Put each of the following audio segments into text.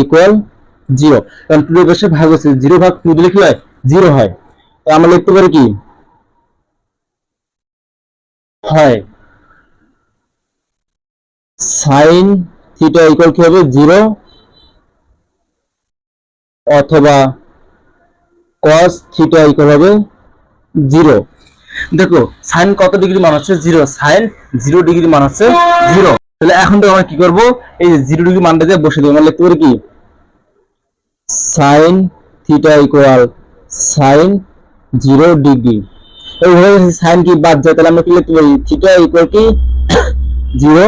Equal 0, কারণ 2 এর পাশে ভাগ হচ্ছে 0 ভাগ 2 দিলে কি হয় 0 হয়। তো আমরা লিখতে পারি কি হয় sin থিটা ইকুয়াল কি হবে 0 অথবা cos থিটা ইকুয়াল হবে 0। দেখো sin কত ডিগ্রি মান হচ্ছে 0, sin 0 ডিগ্রি মান হচ্ছে 0। তাহলে এখন তো আমরা কি করব, এই যে 0 ডিগ্রি মানটা দিয়ে বসিয়ে দেব। আমরা লিখতে পারি কি sin theta equal sin 0 degree. এইভাবে sin কি বাদ যায়, তাহলে আমরা কি লিখতে পারি থিটা ইকুয়াল কি 0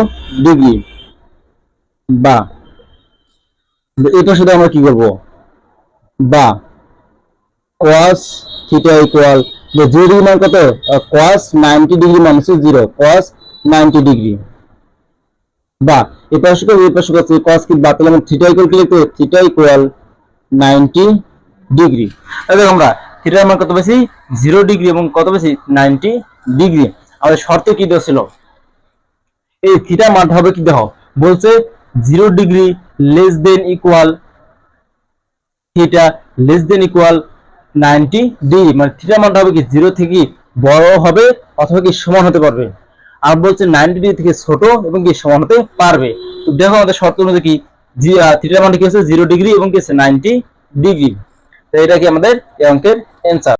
ডিগ্রি, বা এটা শুধু আমরা কি করব, বা cos থিটা ইকুয়াল যে 0 ডিগ্রি মান কত, cos 90 ডিগ্রি মান হচ্ছে 0, cos 90 ডিগ্রি, বা এই পাশে আছে cos কি বাদ, তাহলে আমরা থিটা ইকুয়াল কি লিখতে, থিটা ইকুয়াল 90 ডিগ্রি। তাহলে আমরা থিটার মান কত বেশি 0 ডিগ্রি এবং কত বেশি 90 ডিগ্রি। আমাদের শর্ত কি দেওয়া ছিল, এই থিটা মান হবে কি দেখো, বলছে 0 degree less than equal theta less than equal 90 degree, মানে থিটা মানটা হবে কি 0 থেকে বড় হবে অথবা কি সমান হতে পারবে। আর বলছে 90 ডিগ্রি থেকে ছোট এবং কি সমান হতে পারবে। তো দেখো আমাদের শর্ত অনুযায়ী কি থিটা মানটা কি হচ্ছে 0 ডিগ্রি এবং কি 90 ডিগ্রি। তো এটা কি আমাদের এই অঙ্কের অ্যান্সার।